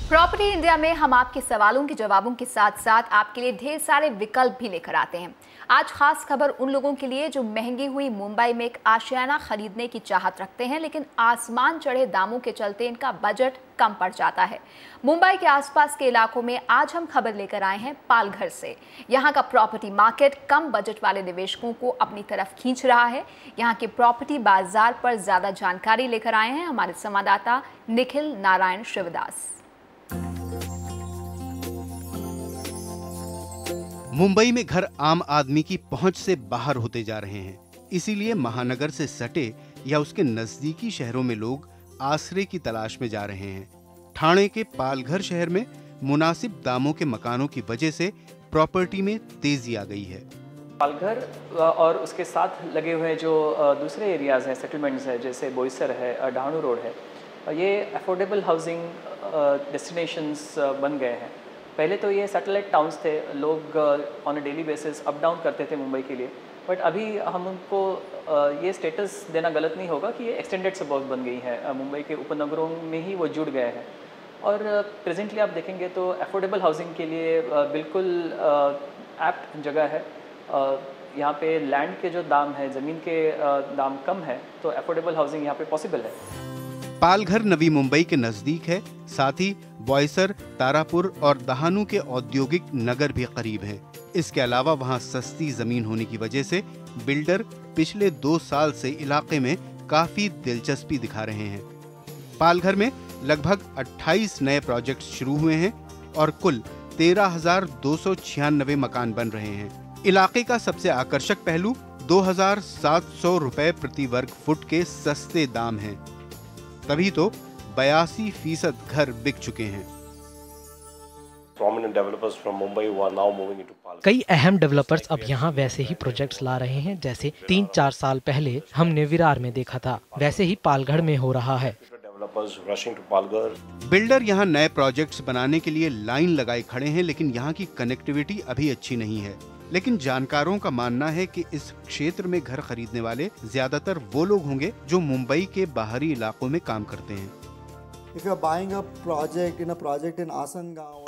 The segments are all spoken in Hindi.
प्रॉपर्टी इंडिया में हम आपके सवालों के जवाबों के साथ साथ आपके लिए ढेर सारे विकल्प भी लेकर आते हैं। आज खास खबर उन लोगों के लिए जो महंगी हुई मुंबई में एक आशियाना खरीदने की चाहत रखते हैं, लेकिन आसमान चढ़े दामों के चलते इनका बजट कम पड़ जाता है। मुंबई के आसपास के इलाकों में आज हम खबर लेकर आए हैं पालघर से। यहाँ का प्रॉपर्टी मार्केट कम बजट वाले निवेशकों को अपनी तरफ खींच रहा है। यहाँ के प्रॉपर्टी बाजार पर ज्यादा जानकारी लेकर आए हैं हमारे संवाददाता निखिल नारायण शिवदास। मुंबई में घर आम आदमी की पहुंच से बाहर होते जा रहे हैं, इसीलिए महानगर से सटे या उसके नजदीकी शहरों में लोग आसरे की तलाश में जा रहे हैं। ठाणे के पालघर शहर में मुनासिब दामों के मकानों की वजह से प्रॉपर्टी में तेजी आ गई है। पालघर और उसके साथ लगे हुए जो दूसरे एरियाज हैं, सेटलमेंट्स हैं, जैसे बोईसर है, डहाणू रोड है, ये अफोर्डेबल हाउसिंग डेस्टिनेशंस बन गए हैं। पहले तो ये सैटेलाइट टाउन्स थे, लोग on a daily basis up down करते थे मुंबई के लिए, बट अभी हम उनको ये स्टेटस देना गलत नहीं होगा कि ये एक्सटेंडेड सबर्ब्स बन गई हैं। मुंबई के उपनगरों में ही वो जुड़ गए हैं और प्रेजेंटली आप देखेंगे तो अफोर्डेबल हाउसिंग के लिए बिल्कुल एप्ट जगह है। यहाँ पे लैंड के जो दाम है, ज़मीन के दाम कम है, तो अफोर्डेबल हाउसिंग यहाँ पे पॉसिबल है। पालघर नवी मुंबई के नजदीक है, साथ ही बोईसर, तारापुर और दहानू के औद्योगिक नगर भी करीब हैं। इसके अलावा वहां सस्ती जमीन होने की वजह से बिल्डर पिछले 2 साल से इलाके में काफी दिलचस्पी दिखा रहे हैं। पालघर में लगभग 28 नए प्रोजेक्ट शुरू हुए हैं और कुल 13,296 मकान बन रहे हैं। इलाके का सबसे आकर्षक पहलू 2,700 रुपए प्रति वर्ग फुट के सस्ते दाम हैं। तभी तो 82% घर बिक चुके हैं। कई अहम डेवलपर्स अब यहाँ वैसे ही प्रोजेक्ट्स ला रहे हैं जैसे 3-4 साल पहले हमने विरार में देखा था, वैसे ही पालघर में हो रहा है। बिल्डर यहाँ नए प्रोजेक्ट्स बनाने के लिए लाइन लगाए खड़े हैं, लेकिन यहाँ की कनेक्टिविटी अभी अच्छी नहीं है। लेकिन जानकारों का मानना है कि इस क्षेत्र में घर खरीदने वाले ज्यादातर वो लोग होंगे जो मुंबई के बाहरी इलाकों में काम करते हैं।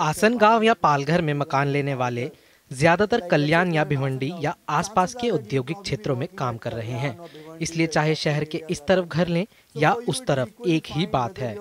आसनगांव या पालघर में मकान लेने वाले ज्यादातर कल्याण या भिवंडी या आसपास के औद्योगिक क्षेत्रों में काम कर रहे हैं, इसलिए चाहे शहर के इस तरफ घर लें या उस तरफ, एक ही बात है।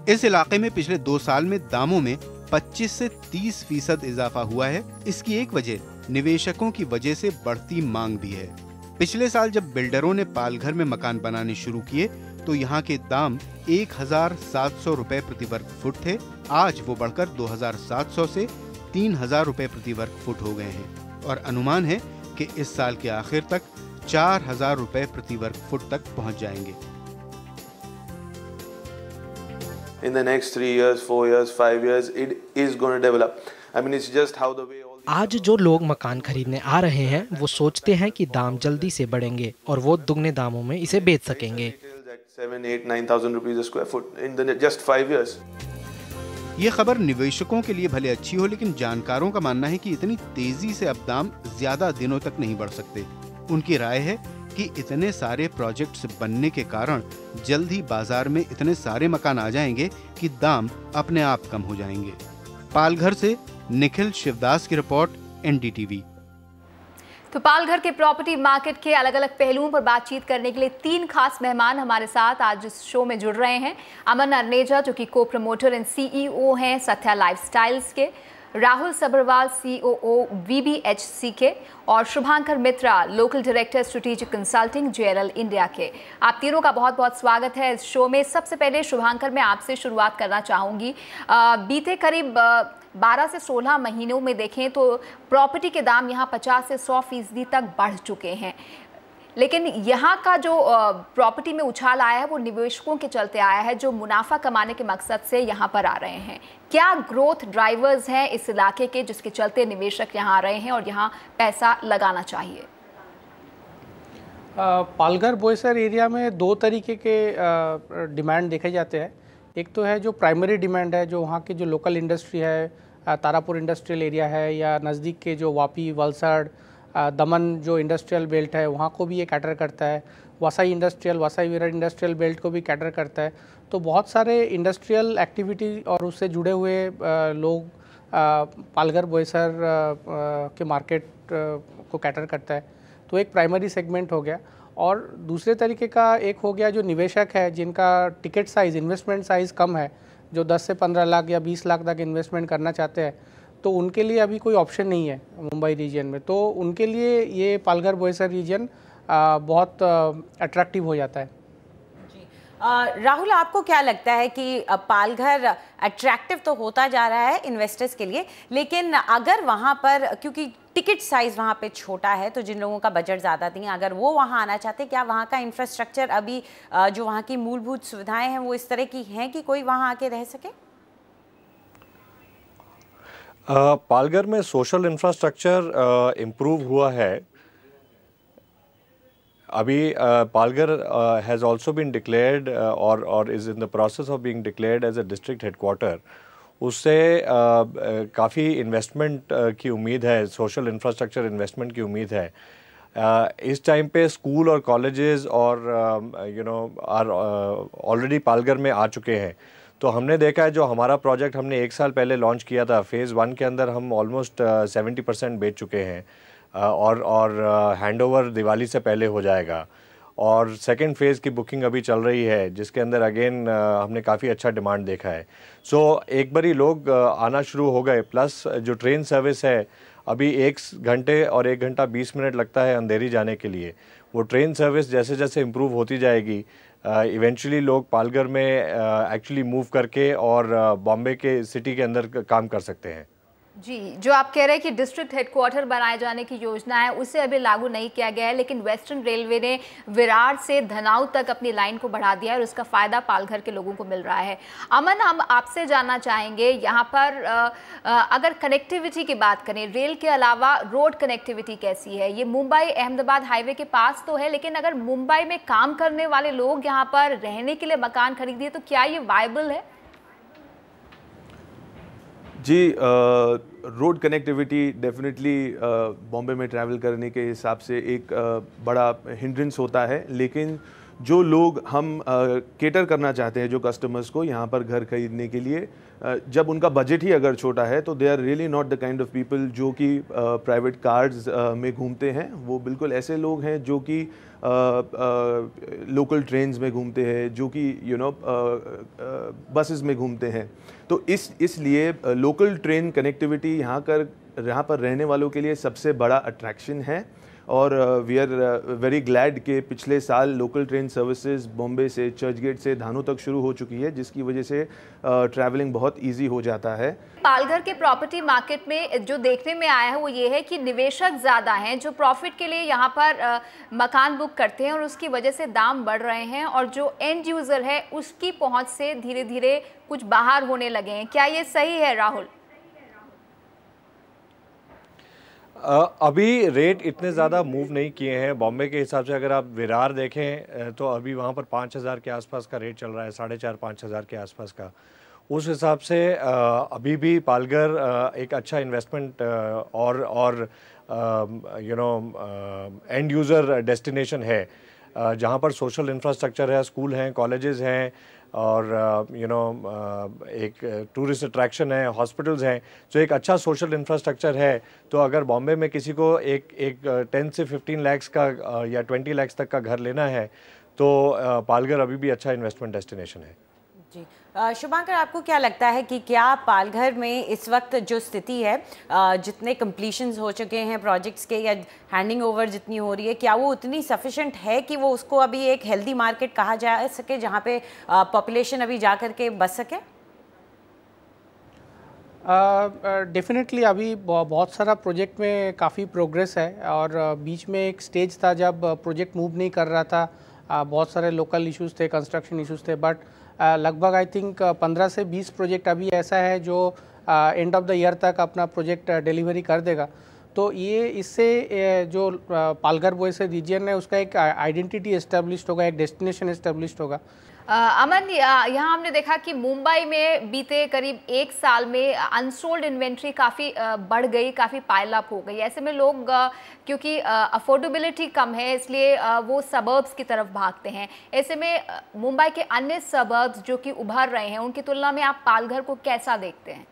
इस इलाके में पिछले 2 साल में दामों में 25 से 30% इजाफा हुआ है। इसकी एक वजह निवेशकों की वजह से बढ़ती मांग भी है। पिछले साल जब बिल्डरों ने पालघर में मकान बनाने शुरू किए तो यहाँ के दाम 1,700 रुपए प्रति वर्ग फुट थे। आज वो बढ़कर 2,700 से 3,000 रुपए प्रति वर्ग फुट हो गए हैं और अनुमान है कि इस साल के आखिर तक 4,000 रुपए प्रति वर्ग फुट तक पहुँच जाएंगे। In the next 3 years, 4 years, 5 years, it is going to develop. I mean, it's just how the way. आज जो लोग मकान खरीदने आ रहे हैं वो सोचते हैं कि दाम जल्दी से बढ़ेंगे और वो दुगने दामों में इसे बेच सकेंगे। 7, 8, 9,000 rupees a square foot in the just 5 years. ये खबर निवेशकों के लिए भले अच्छी हो, लेकिन जानकारों का मानना है कि इतनी तेजी से अब दाम ज्यादा दिनों तक नहीं बढ़ सकते। उनकी राय है कि इतने सारे प्रोजेक्ट्स बनने के कारण जल्द ही बाजार में इतने सारे मकान आ जाएंगे कि दाम अपने आप कम हो जाएंगे। पालघर से निखिल शिवदास की रिपोर्ट, NDTV। तो पालघर के प्रॉपर्टी मार्केट के अलग अलग पहलुओं पर बातचीत करने के लिए 3 खास मेहमान हमारे साथ आज इस शो में जुड़ रहे हैं। अमन अर्नेजा जो कि को प्रमोटर एंड CEO हैं सत्या लाइफस्टाइल्स के, राहुल सबरवाल COO VBHC के और Shubhankar Mitra local director strategic consulting JLL India के। आप तीनों का बहुत बहुत स्वागत है इस शो में। सबसे पहले शुभांकर, मैं आपसे शुरुआत करना चाहूँगी। बीते करीब 12 से 16 महीनों में देखें तो प्रॉपर्टी के दाम यहाँ 50 से 100% तक बढ़ चुके हैं, लेकिन यहाँ का जो प्रॉपर्टी में उछाल आया है वो निवेशकों के चलते आया है जो मुनाफा कमाने के मकसद से यहाँ पर आ रहे हैं। क्या ग्रोथ ड्राइवर्स हैं इस इलाके के जिसके चलते निवेशक यहाँ आ रहे हैं और यहाँ पैसा लगाना चाहिए? पालघर बोईसर एरिया में 2 तरीके के डिमांड देखे जाते हैं। एक तो है जो प्राइमरी डिमांड है, जो वहाँ की जो लोकल इंडस्ट्री है, तारापुर इंडस्ट्रियल एरिया है या नज़दीक के जो वापी, वलसाड़, दमन जो इंडस्ट्रियल बेल्ट है वहाँ को भी ये कैटर करता है। वसाई विरार इंडस्ट्रियल बेल्ट को भी कैटर करता है। तो बहुत सारे इंडस्ट्रियल एक्टिविटी और उससे जुड़े हुए लोग पालघर बोईसर के मार्केट को कैटर करता है। तो एक प्राइमरी सेगमेंट हो गया। और दूसरे तरीके का एक हो गया जो निवेशक है जिनका टिकट साइज़, इन्वेस्टमेंट साइज़ कम है, जो 10 से 15 लाख या 20 लाख तक इन्वेस्टमेंट करना चाहते हैं, तो उनके लिए अभी कोई ऑप्शन नहीं है मुंबई रीजन में। तो उनके लिए ये पालघर बोईसर रीजन बहुत अट्रैक्टिव हो जाता है। राहुल, आपको क्या लगता है कि पालघर अट्रैक्टिव तो होता जा रहा है इन्वेस्टर्स के लिए, लेकिन अगर वहाँ पर, क्योंकि टिकट साइज़ वहाँ पे छोटा है, तो जिन लोगों का बजट ज़्यादा नहीं है, अगर वो वहाँ आना चाहते हैं, क्या वहाँ का इंफ्रास्ट्रक्चर अभी जो वहाँ की मूलभूत सुविधाएं हैं वो इस तरह की हैं कि कोई वहाँ आके रह सके? पालघर में सोशल इंफ्रास्ट्रक्चर इम्प्रूव हुआ है। अभी Palghar has also been declared और is in the process of being declared as a district headquarter. उससे काफ़ी इन्वेस्टमेंट की उम्मीद है, सोशल इंफ्रास्ट्रक्चर इन्वेस्टमेंट की उम्मीद है। इस टाइम पे स्कूल और कॉलेजेस और आर ऑलरेडी पालघर में आ चुके हैं। तो हमने देखा है, जो हमारा प्रोजेक्ट हमने 1 साल पहले लॉन्च किया था, फ़ेज़ 1 के अंदर हम ऑलमोस्ट 70% बेच चुके हैं और हैंडओवर दिवाली से पहले हो जाएगा। और सेकेंड फ़ेज़ की बुकिंग अभी चल रही है, जिसके अंदर अगेन हमने काफ़ी अच्छा डिमांड देखा है। सो एक बारी लोग आना शुरू हो गए। प्लस जो ट्रेन सर्विस है, अभी 1 घंटे और 1 घंटा 20 मिनट लगता है अंधेरी जाने के लिए। वो ट्रेन सर्विस जैसे जैसे इम्प्रूव होती जाएगी, इवेंचुअली लोग पालघर में एक्चुअली मूव करके और बॉम्बे के सिटी के अंदर काम कर सकते हैं। जी, जो आप कह रहे हैं कि डिस्ट्रिक्ट हेडक्वार्टर बनाए जाने की योजना है, उसे अभी लागू नहीं किया गया है, लेकिन वेस्टर्न रेलवे ने विरार से धनाऊ तक अपनी लाइन को बढ़ा दिया है और उसका फ़ायदा पालघर के लोगों को मिल रहा है। अमन, हम आपसे जानना चाहेंगे, यहाँ पर अगर कनेक्टिविटी की बात करें, रेल के अलावा रोड कनेक्टिविटी कैसी है? ये मुंबई अहमदाबाद हाईवे के पास तो है, लेकिन अगर मुंबई में काम करने वाले लोग यहाँ पर रहने के लिए मकान खरीदिए तो क्या ये वायबल है? जी, रोड कनेक्टिविटी डेफिनेटली बॉम्बे में ट्रैवल करने के हिसाब से एक बड़ा हिंड्रेंस होता है। लेकिन जो लोग हम केटर करना चाहते हैं, जो कस्टमर्स को यहाँ पर घर खरीदने के लिए, जब उनका बजट ही अगर छोटा है, तो they are really not the kind of people जो कि प्राइवेट कार्स में घूमते हैं। वो बिल्कुल ऐसे लोग हैं जो कि लोकल ट्रेन्स में घूमते हैं, जो कि बसेस में घूमते हैं। तो इसलिए लोकल ट्रेन कनेक्टिविटी यहाँ पर रहने वालों के लिए सबसे बड़ा अट्रैक्शन है। और वी आर वेरी ग्लैड कि पिछले साल लोकल ट्रेन सर्विसेज बॉम्बे से, चर्चगेट से धानू तक शुरू हो चुकी है, जिसकी वजह से ट्रैवलिंग बहुत इजी हो जाता है। पालघर के प्रॉपर्टी मार्केट में जो देखने में आया है वो ये है कि निवेशक ज़्यादा हैं जो प्रॉफिट के लिए यहाँ पर मकान बुक करते हैं और उसकी वजह से दाम बढ़ रहे हैं, और जो एंड यूज़र है उसकी पहुँच से धीरे धीरे कुछ बाहर होने लगे हैं। क्या ये सही है राहुल? अभी रेट इतने ज़्यादा मूव नहीं किए हैं बॉम्बे के हिसाब से। अगर आप विरार देखें तो अभी वहाँ पर 5,000 के आसपास का रेट चल रहा है, 4,500-5,000 के आसपास का। उस हिसाब से अभी भी पालघर एक अच्छा इन्वेस्टमेंट और एंड यूज़र डेस्टिनेशन है, जहाँ पर सोशल इंफ्रास्ट्रक्चर है, स्कूल हैं, कॉलेजेस हैं, और एक टूरिस्ट अट्रैक्शन है, हॉस्पिटल्स हैं। तो एक अच्छा सोशल इंफ्रास्ट्रक्चर है। तो अगर बॉम्बे में किसी को एक 10 से 15 लाख का या 20 लाख तक का घर लेना है, तो पालघर अभी भी अच्छा इन्वेस्टमेंट डेस्टिनेशन है। जी, शुभांकर, आपको क्या लगता है कि क्या पालघर में इस वक्त जो स्थिति है, जितने कंप्लीशंस हो चुके हैं प्रोजेक्ट्स के या हैंडिंग ओवर जितनी हो रही है, क्या वो उतनी सफिशेंट है कि वो उसको अभी एक हेल्दी मार्केट कहा जा सके, जहाँ पे पॉपुलेशन अभी जा कर के बस सके? डेफिनेटली अभी बहुत सारा प्रोजेक्ट में काफ़ी प्रोग्रेस है, और बीच में एक स्टेज था जब प्रोजेक्ट मूव नहीं कर रहा था, बहुत सारे लोकल इश्यूज़ थे, कंस्ट्रक्शन इश्यूज़ थे। बट लगभग आई थिंक 15 से 20 प्रोजेक्ट अभी ऐसा है जो एंड ऑफ द ईयर तक अपना प्रोजेक्ट डिलीवरी कर देगा। तो ये इससे जो पालघर बोईसर रीजन है उसका एक आइडेंटिटी एस्टेब्लिश्ड होगा, एक डेस्टिनेशन एस्टेब्लिश्ड होगा। अमन, यहाँ हमने देखा कि मुंबई में बीते करीब 1 साल में अनसोल्ड इन्वेंट्री काफ़ी बढ़ गई, काफ़ी पाइल अप हो गई। ऐसे में लोग क्योंकि अफोर्डेबिलिटी कम है इसलिए वो सबर्ब्स की तरफ भागते हैं। ऐसे में मुंबई के अन्य सबर्ब्स जो कि उभर रहे हैं उनकी तुलना में आप पालघर को कैसा देखते हैं?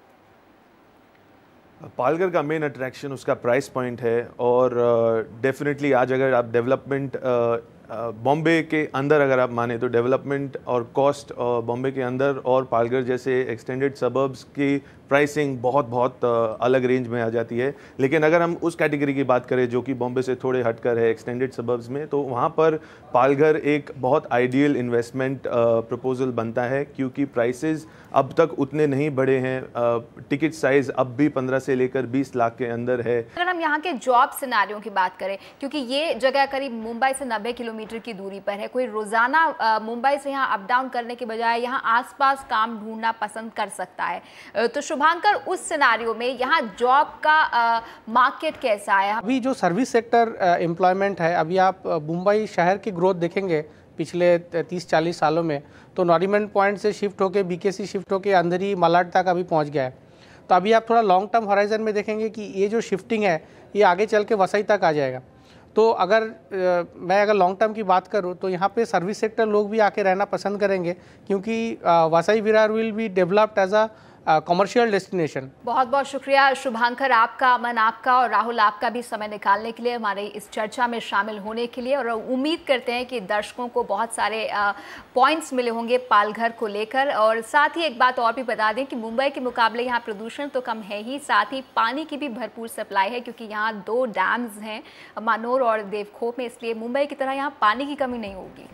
पालघर का मेन अट्रैक्शन उसका प्राइस पॉइंट है और डेफिनेटली आज अगर आप डेवलपमेंट बॉम्बे के अंदर अगर आप माने तो डेवलपमेंट और कॉस्ट बॉम्बे के अंदर और पालघर जैसे एक्सटेंडेड सबर्ब्स की प्राइसिंग बहुत अलग रेंज में आ जाती है। लेकिन अगर हम उस कैटेगरी की बात करें जो कि बॉम्बे से थोड़े हटकर है एक्सटेंडेड सबर्ब्स में, तो वहाँ पर पालघर एक बहुत आइडियल इन्वेस्टमेंट प्रपोजल बनता है क्योंकि प्राइसेस अब तक उतने नहीं बढ़े हैं। टिकट साइज अब भी 15 से लेकर 20 लाख के अंदर है। अगर हम यहाँ के जॉब सिनारियों की बात करें, क्योंकि ये जगह करीब मुंबई से 90 किलोमीटर की दूरी पर है, कोई रोजाना मुंबई से यहाँ अप डाउन करने के बजाय यहाँ आसपास काम ढूंढना पसंद कर सकता है। तो शुभांकर, उस सिनारियो में यहाँ जॉब का मार्केट कैसा है? अभी जो सर्विस सेक्टर एम्प्लॉयमेंट है, अभी आप मुंबई शहर की ग्रोथ देखेंगे पिछले 30-40 सालों में, तो नॉरिमन पॉइंट से शिफ्ट होकर बीकेसी शिफ्ट होकर अंधेरी मलाड तक अभी पहुंच गया है। तो अभी आप थोड़ा लॉन्ग टर्म हॉराइजन में देखेंगे कि ये जो शिफ्टिंग है ये आगे चल के वसई तक आ जाएगा। तो अगर मैं अगर लॉन्ग टर्म की बात करूं तो यहाँ पे सर्विस सेक्टर लोग भी आके रहना पसंद करेंगे क्योंकि Vasai Virar will be developed as a commercial destination. बहुत बहुत शुक्रिया शुभांकर आपका, अमन आपका और राहुल आपका भी समय निकालने के लिए, हमारे इस चर्चा में शामिल होने के लिए। और उम्मीद करते हैं कि दर्शकों को बहुत सारे पॉइंट्स मिले होंगे पालघर को लेकर। और साथ ही एक बात और भी बता दें कि मुंबई के मुकाबले यहाँ प्रदूषण तो कम है ही, साथ ही पानी की भी भरपूर सप्लाई है क्योंकि यहाँ 2 डैम्स हैं, मानोर और देवखोप में, इसलिए मुंबई की तरह यहाँ पानी की कमी नहीं होगी।